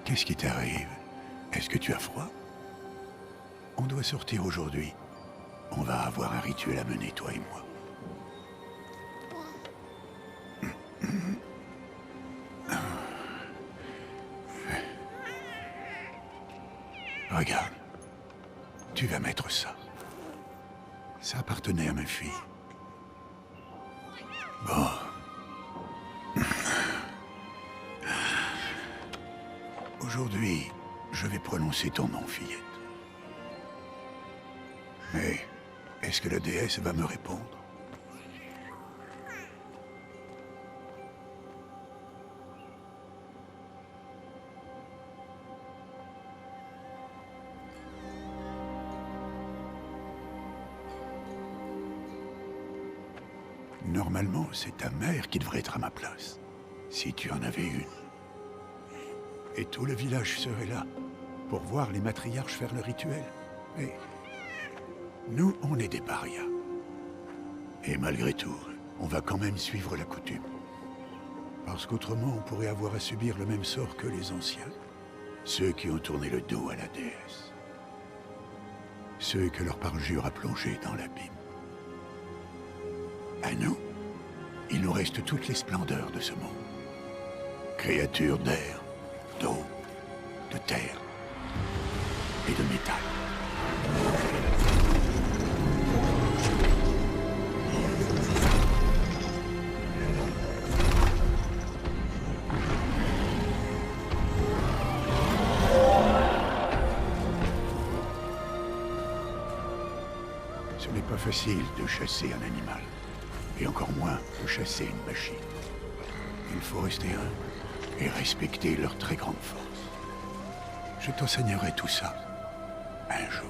Qu'est-ce qui t'arrive? Est-ce que tu as froid? On doit sortir aujourd'hui. On va avoir un rituel à mener, toi et moi. Regarde. Tu vas mettre ça. Ça appartenait à ma fille. Bon. Aujourd'hui, je vais prononcer ton nom, fillette. Mais, est-ce que la déesse va me répondre? Normalement, c'est ta mère qui devrait être à ma place, si tu en avais une. Et tout le village serait là, pour voir les matriarches faire le rituel. Mais nous, on est des parias. Et malgré tout, on va quand même suivre la coutume. Parce qu'autrement, on pourrait avoir à subir le même sort que les anciens. Ceux qui ont tourné le dos à la déesse. Ceux que leur parjure a plongé dans l'abîme. À nous, il nous reste toutes les splendeurs de ce monde. Créatures d'air, d'eau, de terre et de métal. Ce n'est pas facile de chasser un animal, et encore moins de chasser une machine. Il faut rester humble et respecter leur très grande force. Je t'enseignerai tout ça, un jour.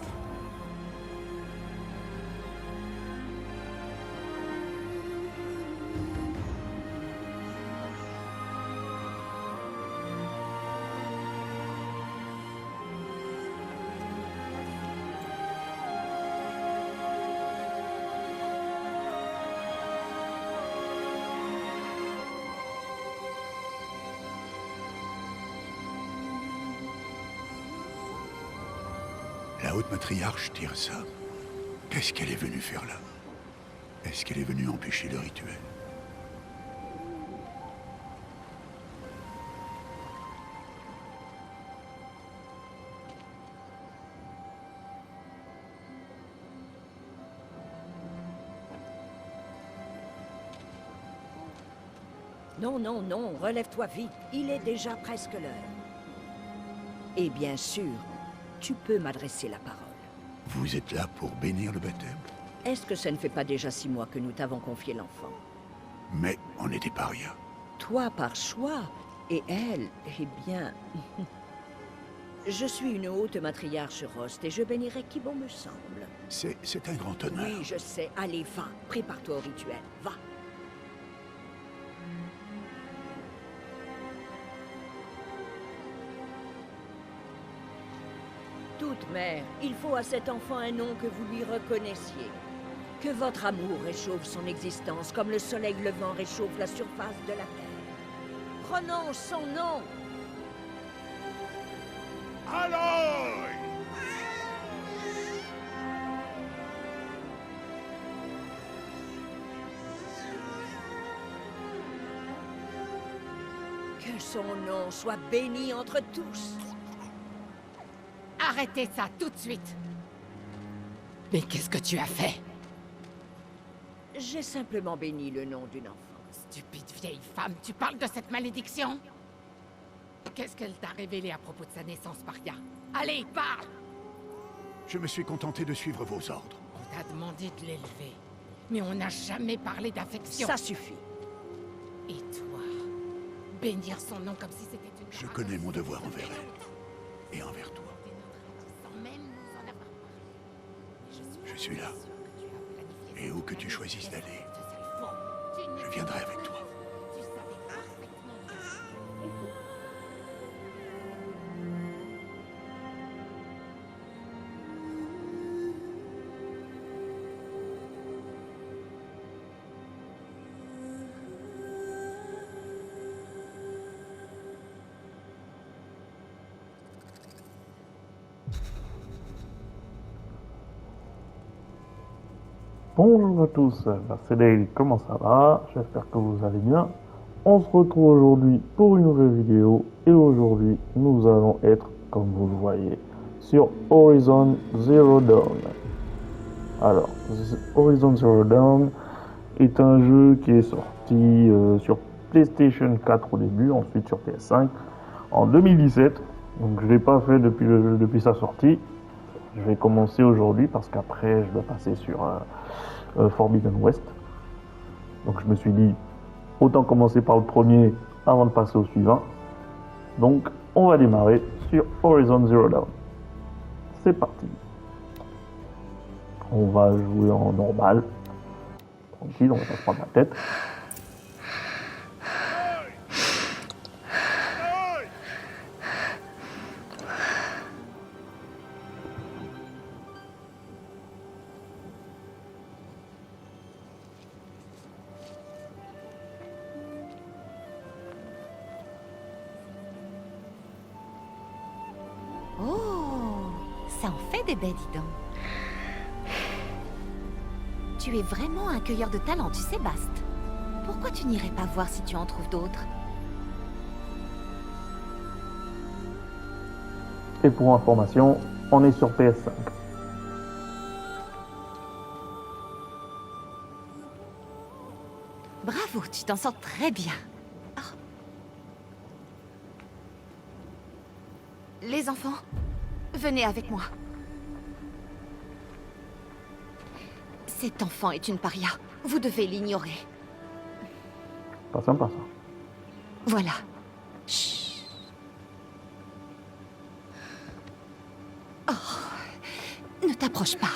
La haute matriarche Tirsa, qu'est-ce qu'elle est venue faire là? Est-ce qu'elle est venue empêcher le rituel? Non, non, non, relève-toi vite. Il est déjà presque l'heure. Et bien sûr, tu peux m'adresser la parole. Vous êtes là pour bénir le baptême? Est-ce que ça ne fait pas déjà 6 mois que nous t'avons confié l'enfant? Mais on est des parias. Toi par choix, et elle, eh bien... Je suis une haute matriarche Rost et je bénirai qui bon me semble. C'est un grand honneur. Oui, je sais. Allez, va. Prépare-toi au rituel. Va. Toute mère, il faut à cet enfant un nom que vous lui reconnaissiez. Que votre amour réchauffe son existence comme le soleil levant réchauffe la surface de la terre. Prononce son nom. Aloy! Que son nom soit béni entre tous. Arrêtez ça tout de suite! Mais qu'est-ce que tu as fait? J'ai simplement béni le nom d'une enfant. Stupide vieille femme, tu parles de cette malédiction? Qu'est-ce qu'elle t'a révélé à propos de sa naissance, Paria? Allez, parle! Je me suis contenté de suivre vos ordres. On t'a demandé de l'élever, mais on n'a jamais parlé d'affection. Ça suffit. Et toi, bénir son nom comme si c'était une... Je connais mon devoir envers elle. Et envers toi. Sans même nous en avoir parlé. Je suis là. Et où que tu choisisses d'aller, je viendrai avec toi. Tu savais parfaitement. Bonjour à tous, c'est Dale, comment ça va? J'espère que vous allez bien. On se retrouve aujourd'hui pour une nouvelle vidéo et aujourd'hui nous allons être, comme vous le voyez, sur Horizon Zero Dawn. Alors, Horizon Zero Dawn est un jeu qui est sorti sur PlayStation 4 au début, ensuite sur PS5 en 2017. Donc je ne l'ai pas fait depuis sa sortie. Je vais commencer aujourd'hui parce qu'après je dois passer sur Forbidden West. Donc je me suis dit, autant commencer par le premier avant de passer au suivant. Donc on va démarrer sur Horizon Zero Dawn. C'est parti. On va jouer en normal. Tranquille, on va pas se prendre la tête. Oh, ça en fait des baies, dis donc. Tu es vraiment un cueilleur de talent, tu sais, Bast. Pourquoi tu n'irais pas voir si tu en trouves d'autres? Et pour information, on est sur PS5. Bravo, tu t'en sors très bien. Oh. Les enfants, venez avec moi. Cet enfant est une paria. Vous devez l'ignorer. Pas sympa ça. Voilà. Chut. Oh, ne t'approche pas.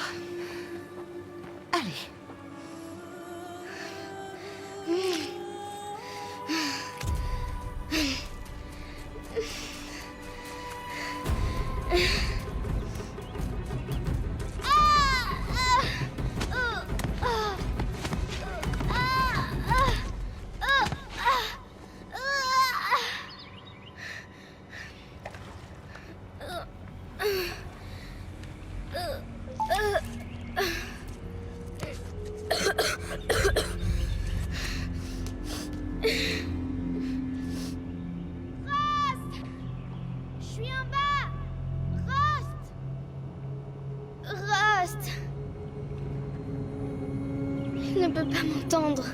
Allez. Il ne peut pas m'entendre.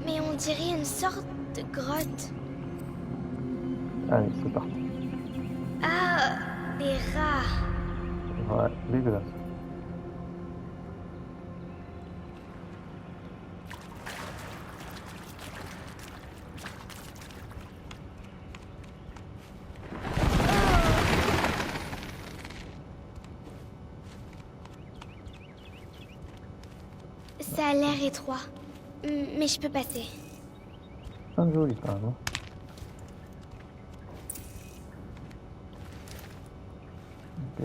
Mais on dirait une sorte de grotte. Allez, c'est parti. Ah, des rats. Ouais, dégueulasse. Ça a l'air étroit. Mais je peux passer. C'est joli quand même. Ok,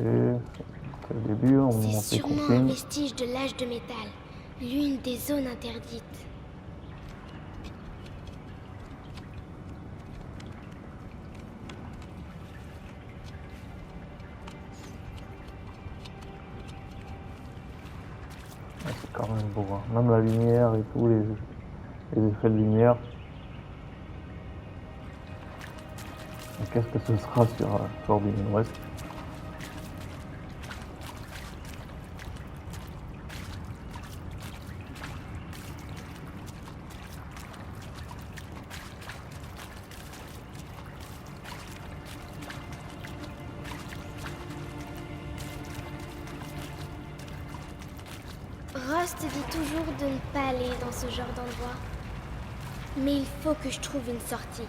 c'est le début, on monte C'est les sûrement un consignes. vestige de l'âge de métal. L'une des zones interdites. C'est quand même beau, hein. Même la lumière et tout, les effets de lumière. Et qu'est-ce que ce sera sur Forbidden West? Rust dit toujours de ne pas aller dans ce genre d'endroit. Mais il faut que je trouve une sortie.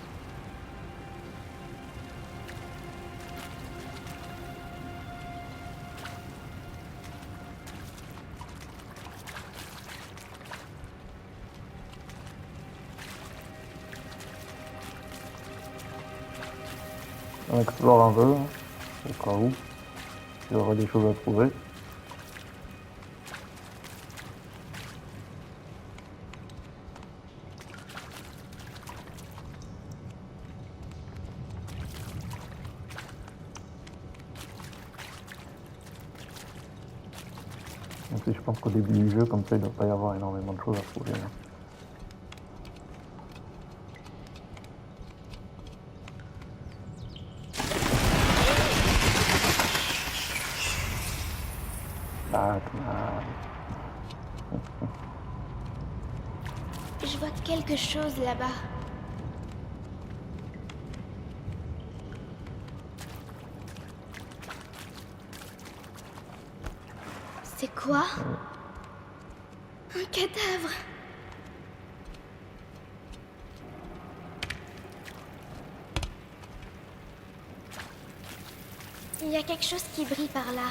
On explore un peu, hein, au cas où il y aurait des choses à trouver. Même si je pense qu'au début du jeu, comme ça, il ne doit pas y avoir énormément de choses à trouver. Hein. Batman. Je vois quelque chose là-bas. C'est quoi? Un cadavre. Il y a quelque chose qui brille par là.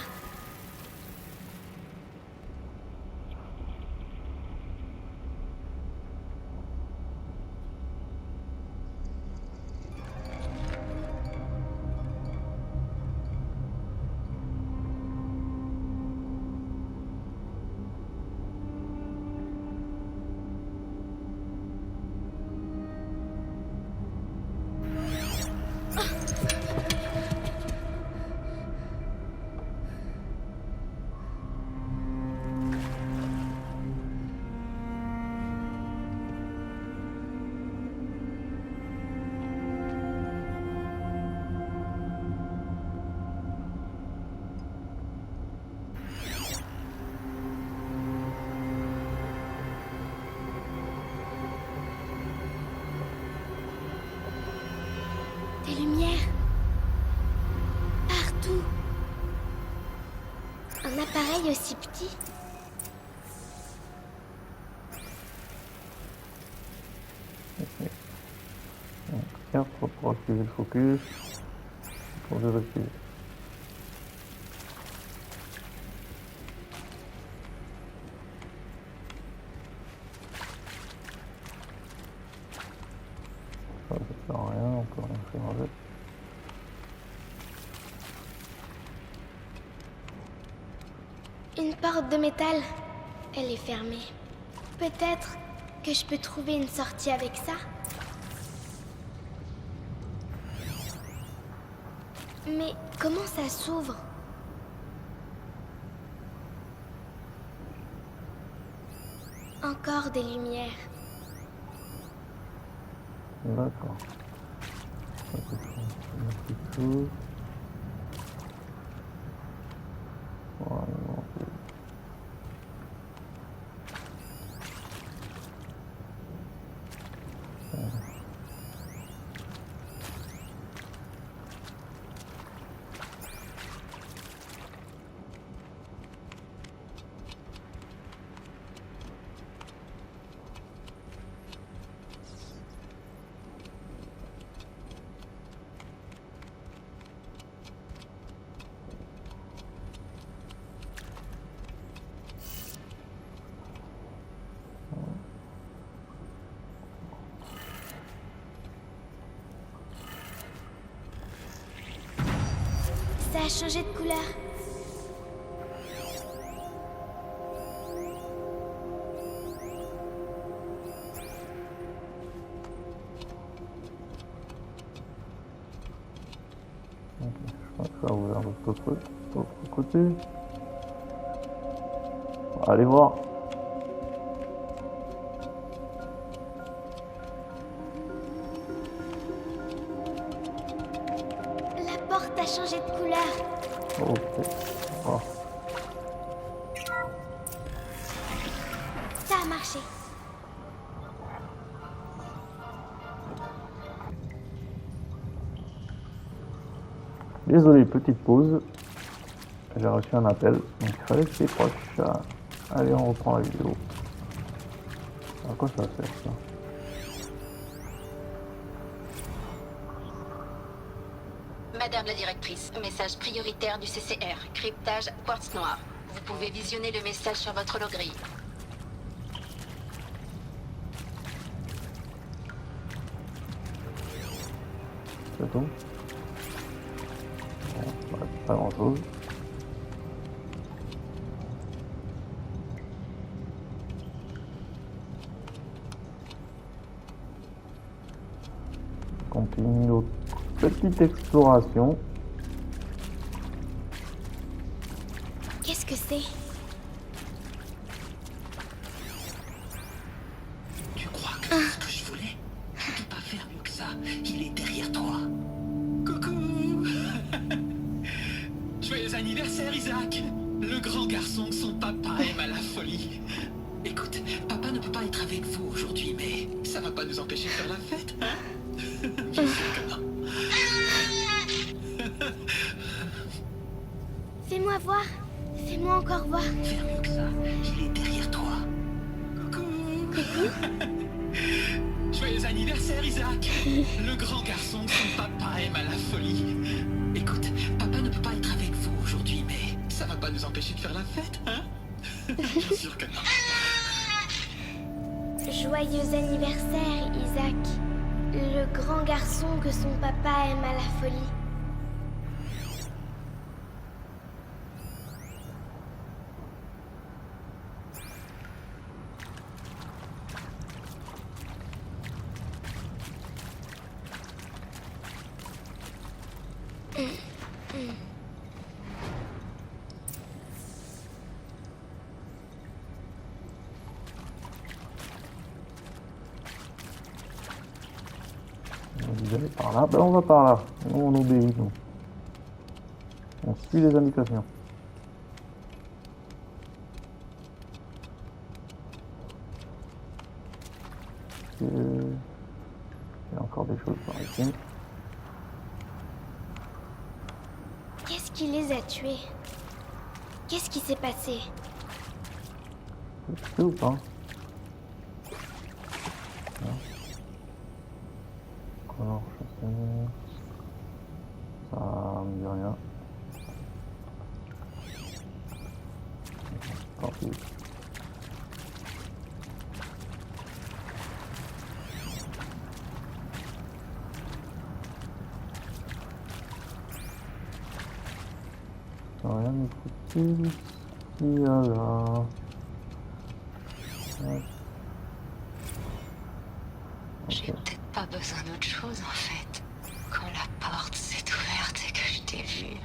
Des lumières. Partout. Un appareil aussi petit. Tiens, pour activer le focus, pour désactiver. Ça sert à rien, on peut rien faire avec. Une porte de métal. Elle est fermée. Peut-être que je peux trouver une sortie avec ça. Mais comment ça s'ouvre? Encore des lumières. D'accord. Ça peut faire une petite chose. Voilà, ok. Ça a changé de couleur. Ok, je crois que ça a ouvert l'autre côté. Allez voir. La porte a changé de couleur. Ok. Oh. Ça a marché. Désolé, petite pause. J'ai reçu un appel, donc il fallait que c'est proche. Allez, on reprend la vidéo. À quoi ça sert ça? Madame la directrice, message prioritaire du CCR, cryptage quartz noir. Vous pouvez visionner le message sur votre loggrille. C'est tout? Bon, ouais, pas grand chose. Continue notre petite exploration. Qu'est-ce que c'est? anniversaire, Isaac! Le grand garçon que son papa aime à la folie. Écoute, papa ne peut pas être avec vous aujourd'hui, mais ça va pas nous empêcher de faire la fête, hein? Je sais que non. Fais-moi voir. Fais-moi encore voir. Faire mieux que ça, il est derrière toi. Coucou. Joyeux anniversaire, Isaac! Le grand garçon que son papa aime à la folie. Écoute, papa ne peut pas être avec vous aujourd'hui, mais ça va pas nous empêcher de faire la fête, hein? Bien sûr que non. Joyeux anniversaire, Isaac. Le grand garçon que son papa aime à la folie. Vous allez par là, ben on va par là. Nous on obéit, nous. On suit les indications. Il y a encore des choses par ici. Qu'est-ce qui les a tués? Qu'est-ce qui s'est passé? Tu sais ou pas? Alors, je sais. Ça me dit rien. Tant pis. Rien d'écouter. Il y a là. Ouais. J'ai peut-être pas besoin d'autre chose en fait. Quand la porte s'est ouverte et que je t'ai vu,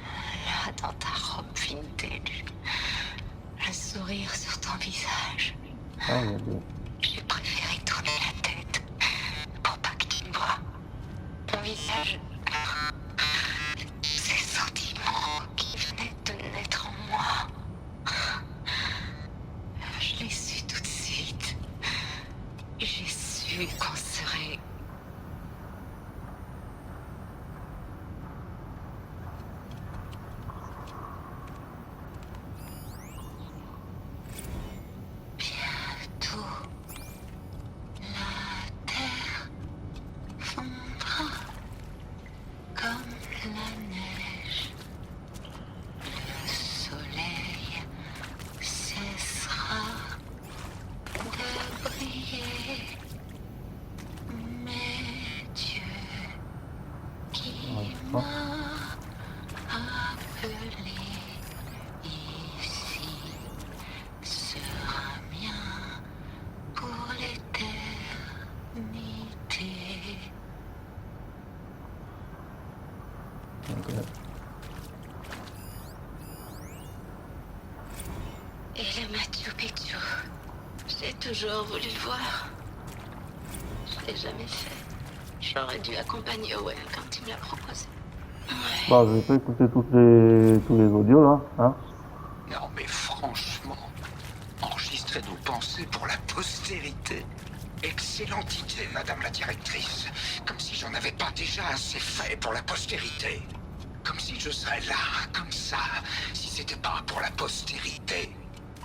là dans ta robe vintage, le sourire sur ton visage, Ah, il y a des... j'ai préféré tourner la tête pour pas que tu me vois. Ton visage, ces sentiments qui venaient de naître en moi, je l'ai su tout de suite. J'ai su qu'on serait... Bientôt, la terre fondra comme la neige. Le soleil cessera de briller. Mais Dieu qui m'a appelé ici sera mien pour l'éternité. Ok. Et le Machu Picchu, j'ai toujours voulu le voir. Je l'ai jamais fait. J'aurais dû accompagner Owen quand il me l'a proposé. Ouais. Bah, je vais pas écouter tous les audios là, hein. Non mais franchement, enregistrer nos pensées pour la postérité. Excellente idée, madame la directrice. Comme si j'en avais pas déjà assez fait pour la postérité. Comme si je serais là, comme ça, si c'était pas pour la postérité.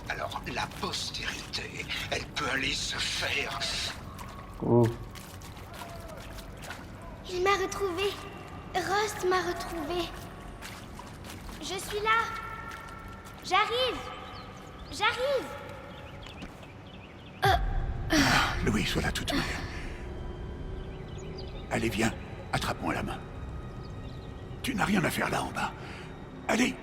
Alors, la postérité, elle peut aller se faire... Oh. Il m'a retrouvé. Rost m'a retrouvé. Je suis là. J'arrive. J'arrive. Louis, sois là toute manière. Allez, viens, attrape-moi la main. Tu n'as rien à faire là en bas. Allez.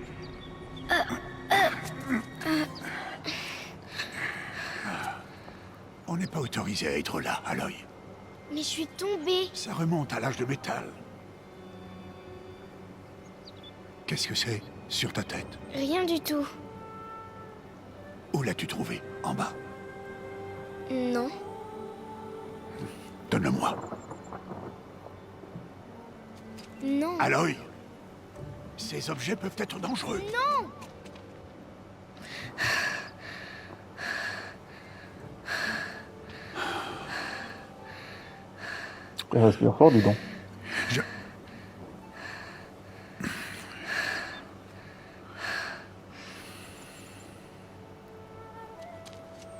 On n'est pas autorisé à être là, Aloy. Mais je suis tombée. Ça remonte à l'âge de métal. Qu'est-ce que c'est sur ta tête? Rien du tout. Où l'as-tu trouvé? En bas? Non. Donne-le-moi. Non. Aloy, ces objets peuvent être dangereux. Non. Il respire fort, dis donc.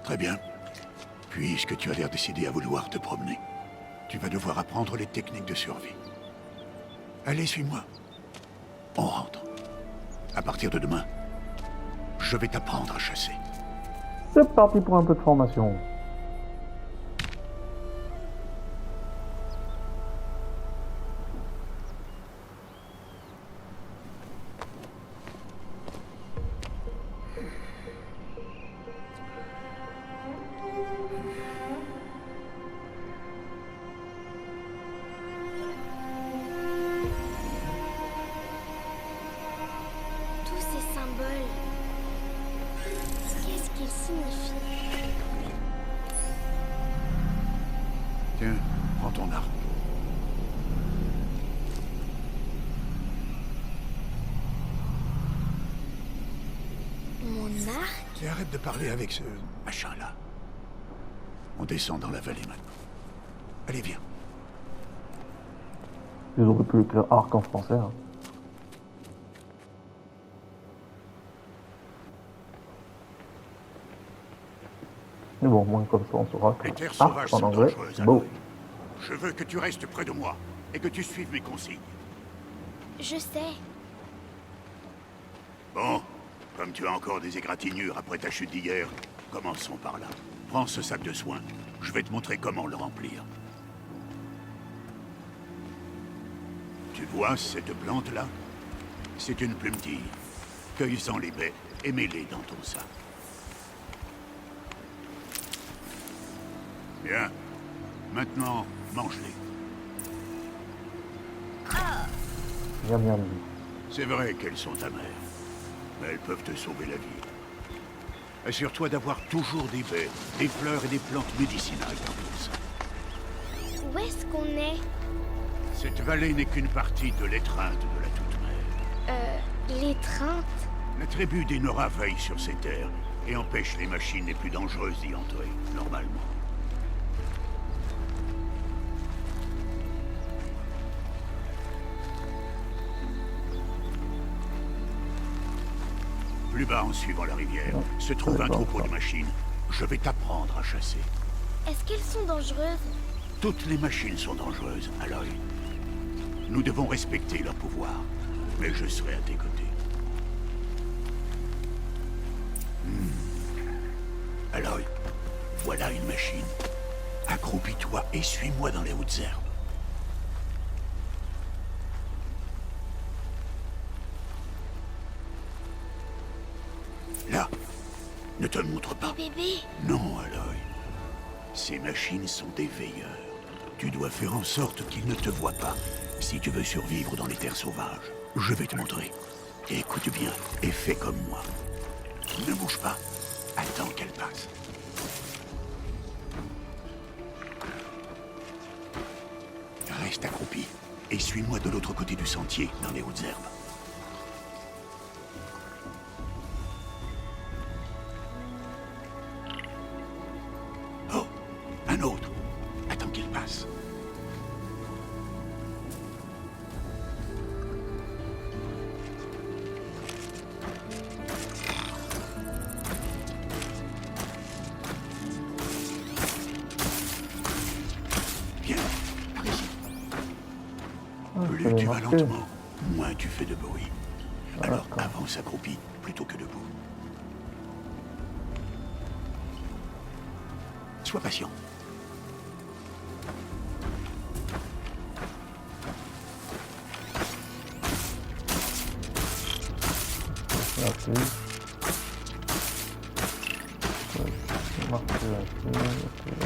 Très bien. Puisque tu as l'air décidé à vouloir te promener, tu vas devoir apprendre les techniques de survie. Allez, suis-moi. On rentre. À partir de demain, je vais t'apprendre à chasser. C'est parti pour un peu de formation. Tous ces symboles, qu'est-ce qu'ils signifient? Tiens, prends ton arme. Mon arc? Et arrête de parler avec ce machin-là. On descend dans la vallée maintenant. Allez, viens. Ils auraient pu écrire arc en français. Hein. Mais bon, moins comme ça, on saura que Les terres arc sauvages en sont anglais, dangereuses. c'est beau. Aloy. Je veux que tu restes près de moi et que tu suives mes consignes. Je sais. Bon, comme tu as encore des égratignures après ta chute d'hier, commençons par là. Prends ce sac de soins. Je vais te montrer comment le remplir. Tu vois cette plante-là? C'est une plumetille. Cueille-en les baies et mets-les dans ton sac. Bien. Maintenant, mange-les. Miam miam. C'est vrai qu'elles sont amères, mais elles peuvent te sauver la vie. Assure-toi d'avoir toujours des baies, des fleurs et des plantes médicinales dans ton sac. Où est-ce qu'on est? Cette vallée n'est qu'une partie de l'étreinte de la Toute-Mère. L'étreinte? La tribu des Nora veille sur ces terres et empêche les machines les plus dangereuses d'y entrer, normalement. Plus bas, en suivant la rivière, se trouve un troupeau de machines. Je vais t'apprendre à chasser. Est-ce qu'elles sont dangereuses? Toutes les machines sont dangereuses, Aloy. Nous devons respecter leur pouvoir, mais je serai à tes côtés. Aloy, voilà une machine. Accroupis-toi et suis-moi dans les hautes herbes. Là, ne te montre pas. Des bébés? Non, Aloy. Ces machines sont des veilleurs. Tu dois faire en sorte qu'ils ne te voient pas, si tu veux survivre dans les terres sauvages. Je vais te montrer. Écoute bien et fais comme moi. Ne bouge pas. Attends qu'elle passe. Reste accroupi et suis-moi de l'autre côté du sentier, dans les hautes herbes. Oh, un autre. Attends qu'il passe. Bien, par ici. Plus tu vas lentement, moins tu fais de bruit. Alors avance accroupi plutôt que debout. Sois patient.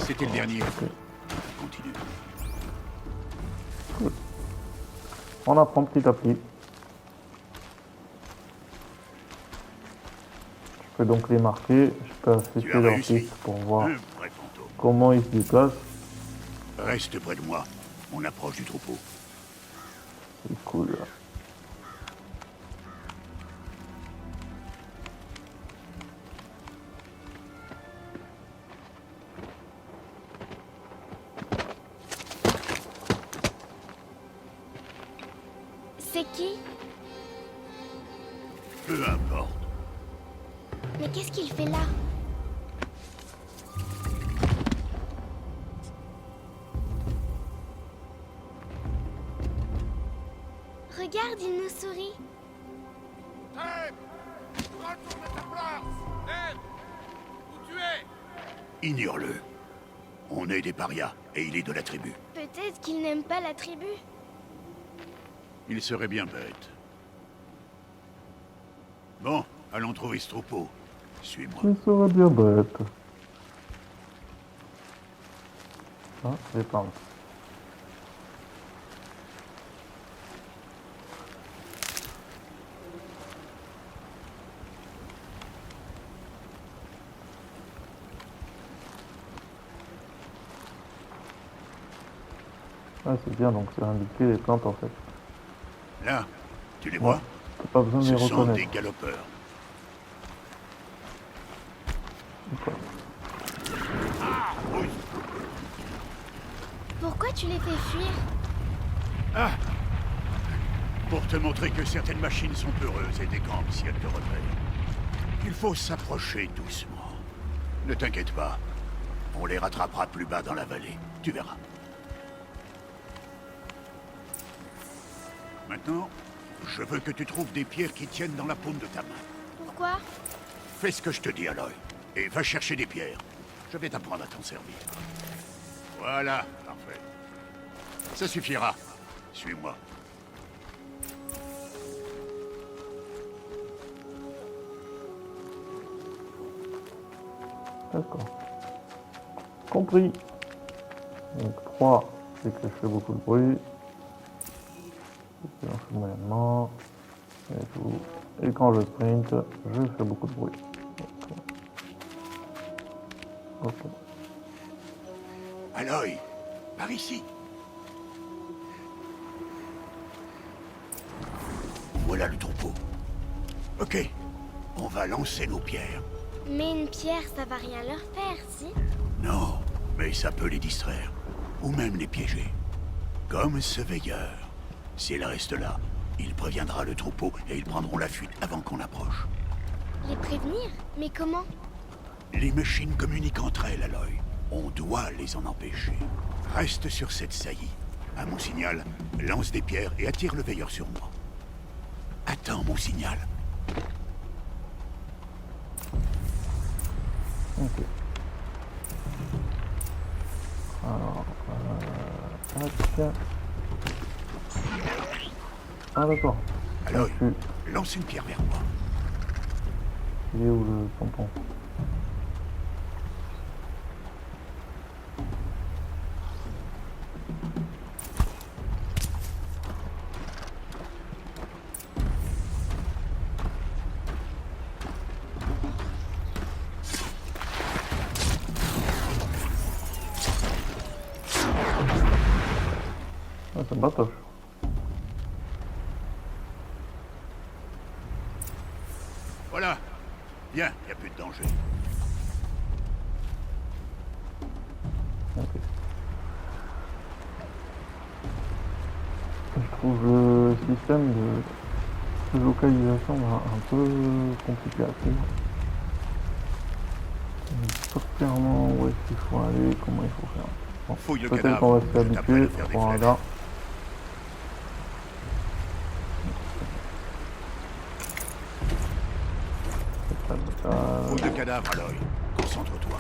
C'était le dernier. Continue. Cool. On apprend petit à petit. Je peux donc les marquer, je peux affecter leur réussi. piste pour voir Un vrai fantôme. comment ils se déplacent. Reste près de moi. On approche du troupeau. C'est cool. qui? Peu importe. Mais qu'est-ce qu'il fait là? Regarde, il nous sourit. Retourne à ta place! Où tu es? Ignore-le. On est des parias, et il est de la tribu. Peut-être qu'il n'aime pas la tribu. Il serait bien bête. Bon, allons trouver ce troupeau. Suis-moi. Il serait bien bête. Ah, j'ai pas. Ah, c'est bien, donc c'est indiqué les plantes en fait. Là, tu les vois? T'as pas besoin de les Ce sont reconnaître. des galopeurs. D'accord. Ah, oui. Pourquoi tu les fais fuir? Ah! Pour te montrer que certaines machines sont heureuses et décampent si elles te repèrent. Il faut s'approcher doucement. Ne t'inquiète pas. On les rattrapera plus bas dans la vallée. Tu verras. Maintenant, je veux que tu trouves des pierres qui tiennent dans la paume de ta main. Pourquoi? Fais ce que je te dis, Aloy. Et va chercher des pierres. Je vais t'apprendre à t'en servir. Voilà, parfait. Ça suffira. Suis-moi. D'accord. Compris. Donc 3, c'est que je fais beaucoup de bruit. Je fais moyennement. Et tout. Et quand je sprint, je fais beaucoup de bruit. Ok. Aloy, par ici. Voilà le troupeau. Ok, on va lancer nos pierres. Mais une pierre, ça va rien leur faire, si? Non, mais ça peut les distraire. Ou même les piéger. Comme ce veilleur. S'il reste là, il préviendra le troupeau et ils prendront la fuite avant qu'on approche. Les prévenir? Mais comment? Les machines communiquent entre elles, Aloy. On doit les en empêcher. Reste sur cette saillie. À mon signal, lance des pierres et attire le veilleur sur moi. Attends mon signal. Ok. Alors, tac. Ah d'accord. Aloy, lance une pierre vers moi. Il est où le pompon? Ah, c'est batoche. Voilà. Bien, il n'y a plus de danger. Ok. Je trouve le système de localisation un peu compliqué à suivre. Pas clairement où est-ce qu'il faut aller, comment il faut faire. Bon, Fouille le peut-être cadavre, qu'on va s'y je t'apprends à habituer. faire des Voilà. Fouille le cadavre, Aloy. Concentre-toi.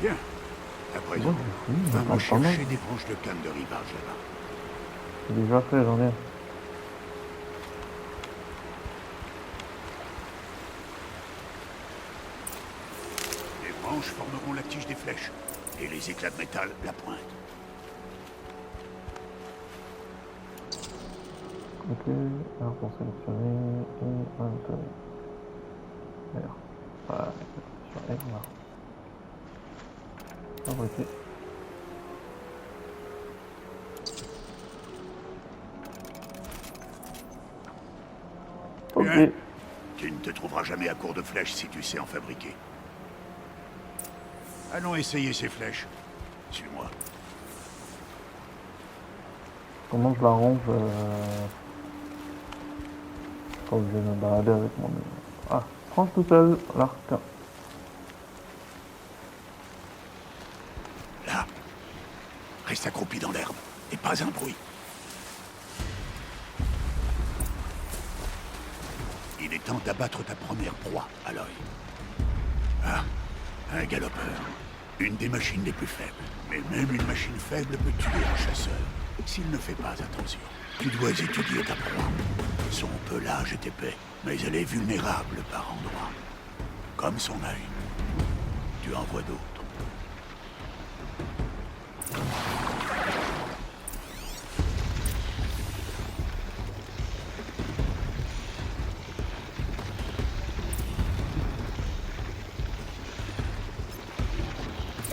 Bien. À présent, va me chercher des branches de canne de rivage là-bas. C'est déjà fait, j'en ai. Les branches formeront la tige des flèches, et les éclats de métal la pointe. Ok, alors pour sélectionner et maintenir. D'ailleurs, voilà, sur R là. Fabriquer. Ok. Bien. Tu ne te trouveras jamais à court de flèches si tu sais en fabriquer. Allons essayer ces flèches. Suis-moi. Comment je la range pas obligé de me balader avec mon... Ah, prends tout seul, l'arc. Là. Reste accroupi dans l'herbe. Et pas un bruit. Il est temps d'abattre ta première proie, Aloy. Ah, un galopeur. Une des machines les plus faibles. Mais même une machine faible peut tuer un chasseur. S'il ne fait pas attention. Tu dois étudier ta proie. Son pelage est épais, mais elle est vulnérable par endroits. Comme son œil. Tu en vois d'autres.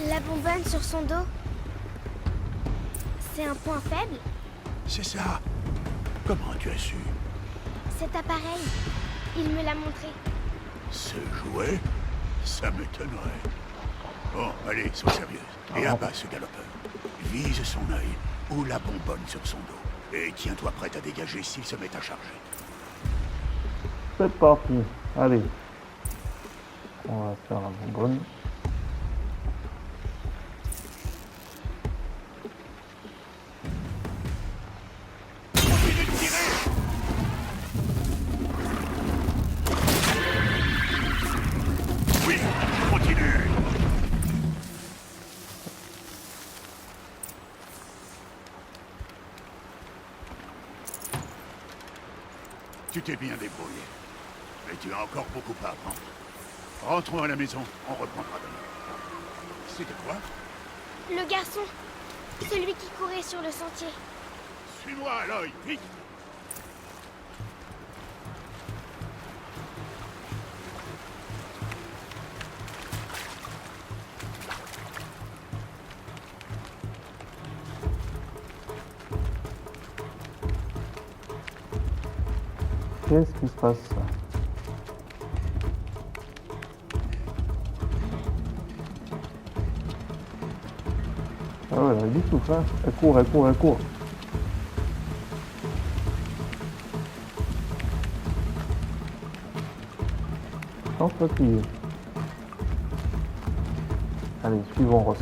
La bonbonne sur son dos, c'est un point faible? C'est ça. Comment tu as su? Cet appareil, il me l'a montré. Ce jouet? Ça m'étonnerait. Bon, allez, sois sérieuse. Et abat ce galopeur. Vise son œil ou la bonbonne sur son dos. Et tiens-toi prête à dégager s'il se met à charger. C'est parti. Allez. On va faire la bonbonne. Oui, continue. Tu t'es bien débrouillé. Mais tu as encore beaucoup à apprendre. Rentrons à la maison, on reprendra demain. C'était quoi? Le garçon, celui qui courait sur le sentier. Suis-moi, Aloy, vite! Qu'est-ce qui se passe? Ah ouais, elle dit tout ça. Elle court, elle court, elle court. Sans fatiguer. Allez, suivons Rost.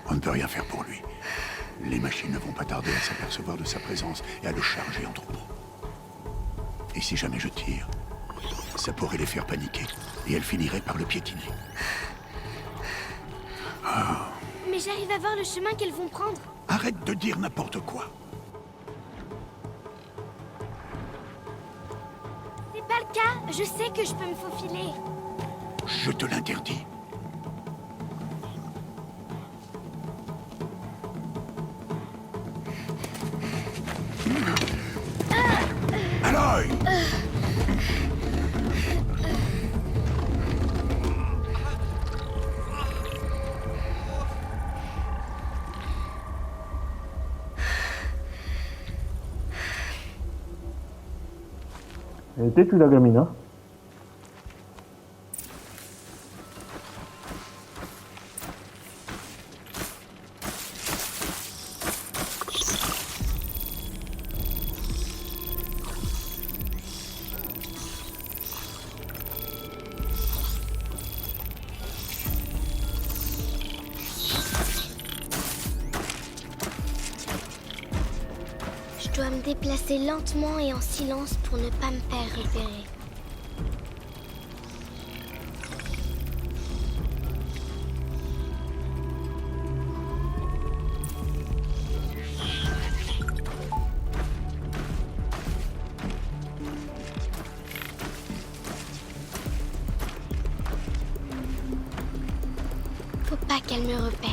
On ne peut rien faire pour lui. Les machines ne vont pas tarder à s'apercevoir de sa présence et à le charger en troupeau. Et si jamais je tire, ça pourrait les faire paniquer et elles finiraient par le piétiner. Mais j'arrive à voir le chemin qu'elles vont prendre. Arrête de dire n'importe quoi. C'est pas le cas, je sais que je peux me faufiler. Je te l'interdis. Aloy! Elle était tu la gamine, hein? Je dois me déplacer lentement et en silence pour ne pas me faire repérer. Faut pas qu'elle me repère.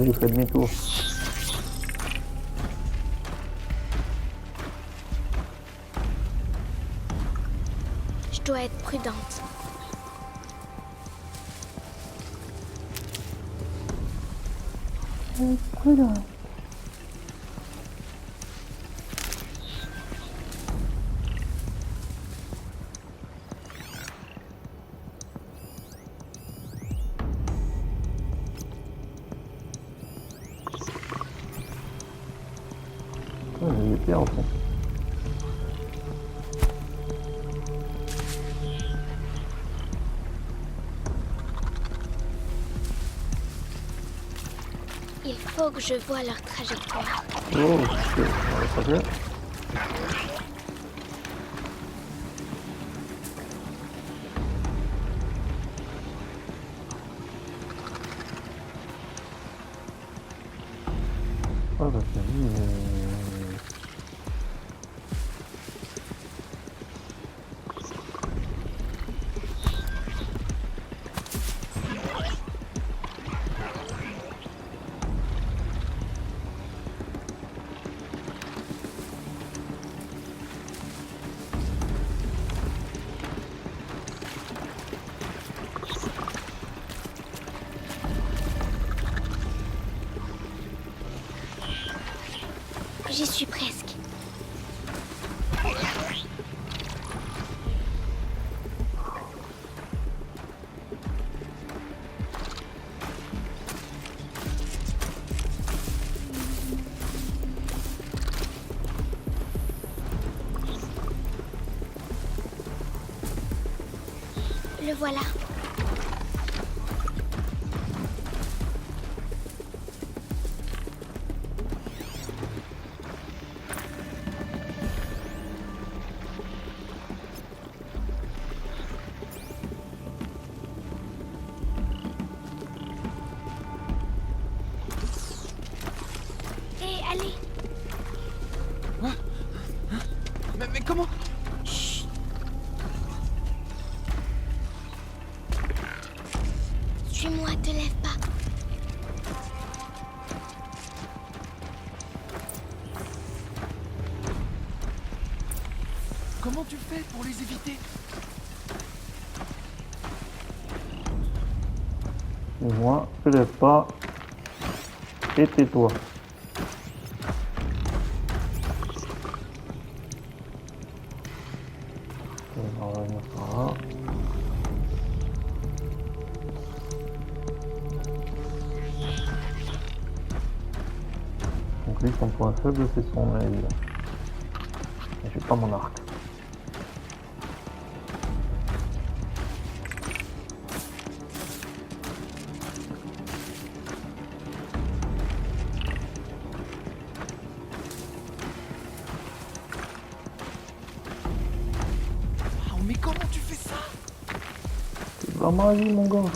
Allez, fais demi-tour. Je dois être prudente. Prudente. Il est bien au fond. Il faut que je voie leur trajectoire. Oh, shit, on va pas faire. Ah bah c'est lui, J'y suis presque. Le voilà. Hé, allez. Mais comment? Suis-moi, te lève pas. Comment tu fais pour les éviter? moi, te lève pas. Et tais-toi. On va revenir par là. Donc lui, son point faible, c'est son œil. Et j'ai pas mon arc. Oh, mais comment tu fais ça? C'est de la magie, mon gars.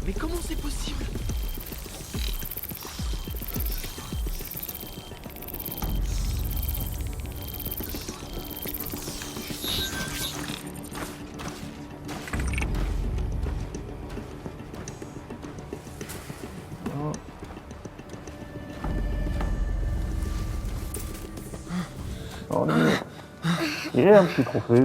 Mais comment c'est possible? Oh, et un petit trophée.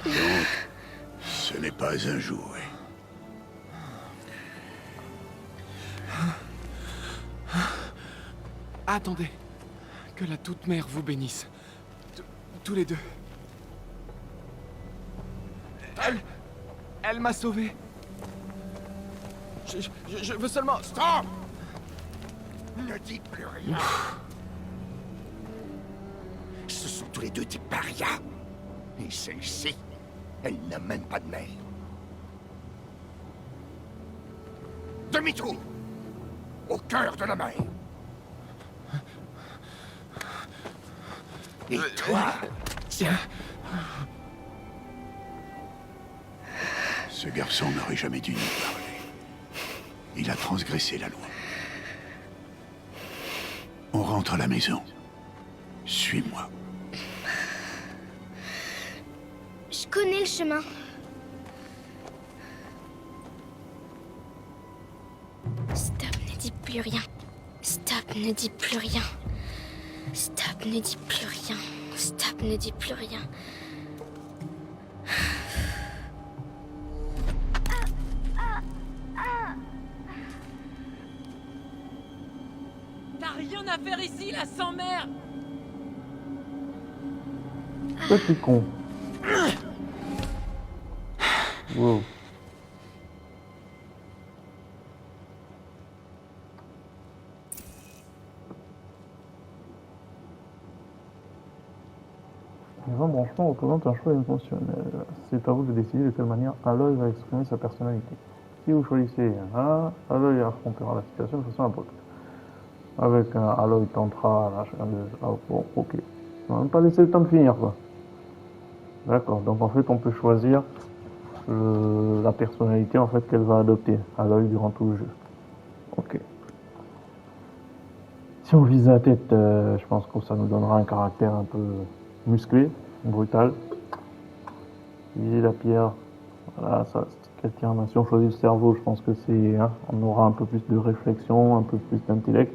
Donc, ce n'est pas un jouet. Attendez. Que la toute-mère vous bénisse. Tous les deux. Elle m'a sauvé. Je veux seulement... Stop! Ne dites plus rien. Ce sont tous les deux des parias. Et celle-ci, elle n'a même pas de mère. Demi-tour! Au cœur de la mer. Et toi, tiens. Ce garçon n'aurait jamais dû nous parler. Il a transgressé la loi. On rentre à la maison. Suis-moi. Je connais le chemin. Stop, ne dis plus rien. Stop, ne dis plus rien. Stop, ne dis plus rien. Stop, ne dis plus rien. T'as rien à faire ici, la sans-mère! Petit con. Wow. Les embranchements représentent un choix émotionnel. C'est à vous de décider de quelle manière Aloy va exprimer sa personnalité. Si vous choisissez un, Aloy affrontera la situation de façon abrupte. Avec un Aloy tentera l'achat de... Ah, bon, ok. On va même pas laisser le temps de finir, quoi. D'accord, donc en fait on peut choisir la personnalité en fait qu'elle va adopter Aloy durant tout le jeu. Ok. Si on vise la tête, je pense que ça nous donnera un caractère un peu musclé, brutal. Viser la pierre, voilà, ça c'est quelqu'un. Si on choisit le cerveau, je pense que c'est, hein, on aura un peu plus de réflexion, un peu plus d'intellect.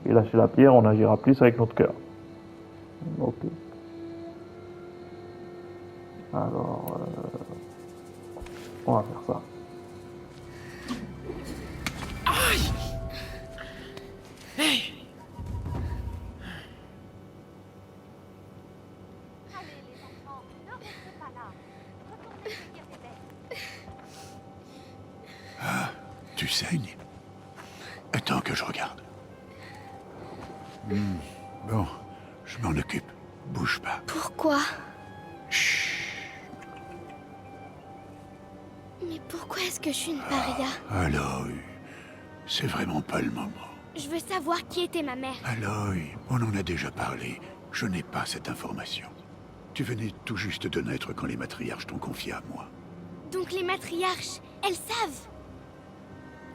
Et lâcher la pierre, on agira plus avec notre cœur. Ok. Alors, on va faire ça. Aïe! Hey! Ah, tu saignes? Attends que je regarde. Bon, je m'en occupe. Bouge pas. Pourquoi? Chut. Mais pourquoi est-ce que je suis une paria? Aloy, c'est vraiment pas le moment. Je veux savoir qui était ma mère. Aloy, on en a déjà parlé. Je n'ai pas cette information. Tu venais tout juste de naître quand les matriarches t'ont confié à moi. Donc les matriarches, elles savent.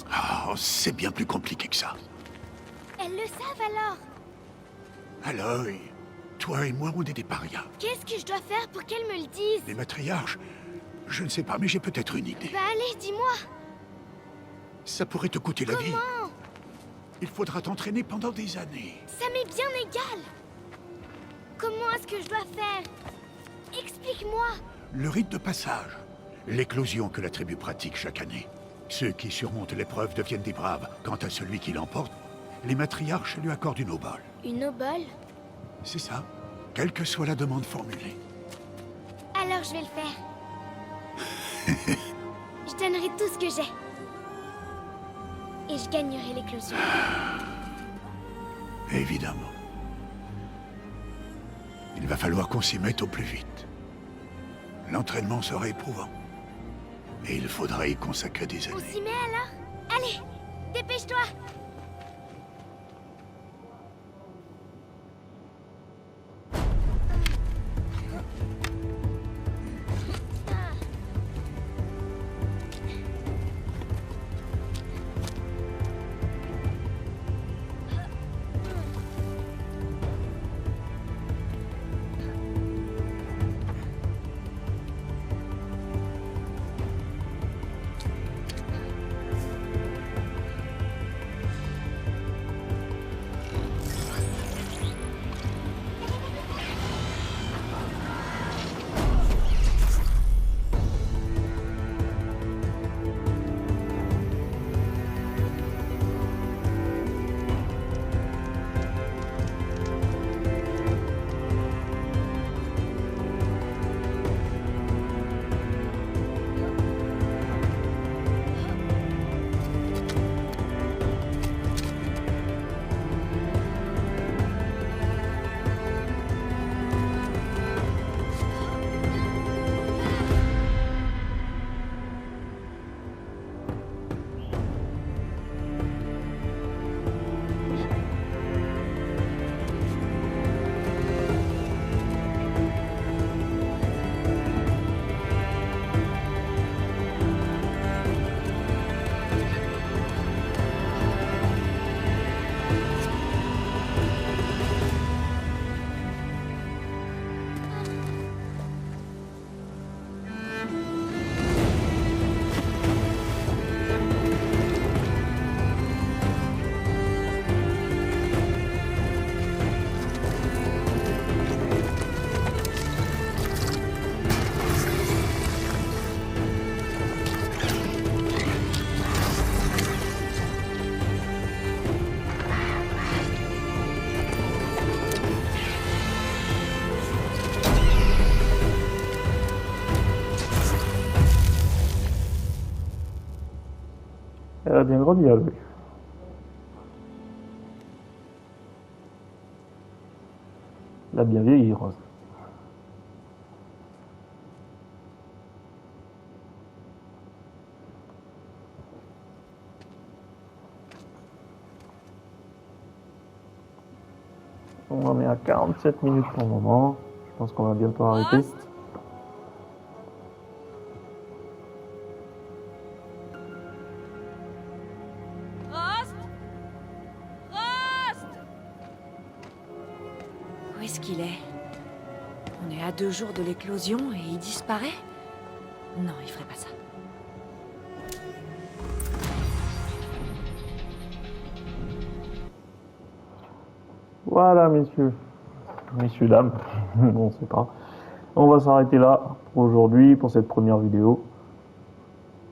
Ah, c'est bien plus compliqué que ça. Elles le savent alors. Aloy, toi et moi, on est des parias. Qu'est-ce que je dois faire pour qu'elles me le disent? Les matriarches, je ne sais pas, mais j'ai peut-être une idée. Bah allez, dis-moi. Ça pourrait te coûter la vie. Comment? Il faudra t'entraîner pendant des années. Ça m'est bien égal. Comment est-ce que je dois faire? Explique-moi. Le rite de passage. L'éclosion que la tribu pratique chaque année. Ceux qui surmontent l'épreuve deviennent des braves. Quant à celui qui l'emporte, les matriarches lui accordent une obole. Une obole? C'est ça. Quelle que soit la demande formulée. Alors je vais le faire. Je donnerai tout ce que j'ai. Et je gagnerai l'éclosion. Évidemment. Il va falloir qu'on s'y mette au plus vite. L'entraînement sera éprouvant. Et il faudra y consacrer des On années. s'y met alors? Allez, dépêche-toi. a bien grandi, Aloy. Elle a bien vieilli, Rose. On en est à 47 minutes pour le moment. Je pense qu'on va bientôt arrêter. Rost Rost Rost Où est-ce qu'il est? On est à 2 jours de l'éclosion et il disparaît? Non, il ferait pas ça. Voilà, messieurs. Messieurs, dames. On sait pas. On va s'arrêter là pour aujourd'hui, pour cette première vidéo.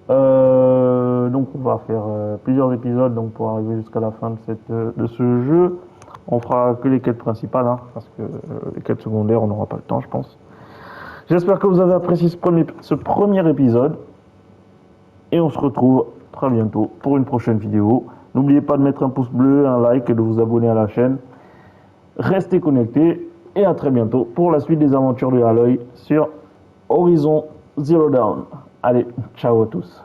Donc on va faire plusieurs épisodes donc pour arriver jusqu'à la fin de ce jeu. On fera que les quêtes principales, hein, parce que les quêtes secondaires, on n'aura pas le temps, je pense. J'espère que vous avez apprécié ce premier épisode. Et on se retrouve très bientôt pour une prochaine vidéo. N'oubliez pas de mettre un pouce bleu, un like et de vous abonner à la chaîne. Restez connectés et à très bientôt pour la suite des aventures de Aloy sur Horizon Zero Dawn. Allez, ciao à tous.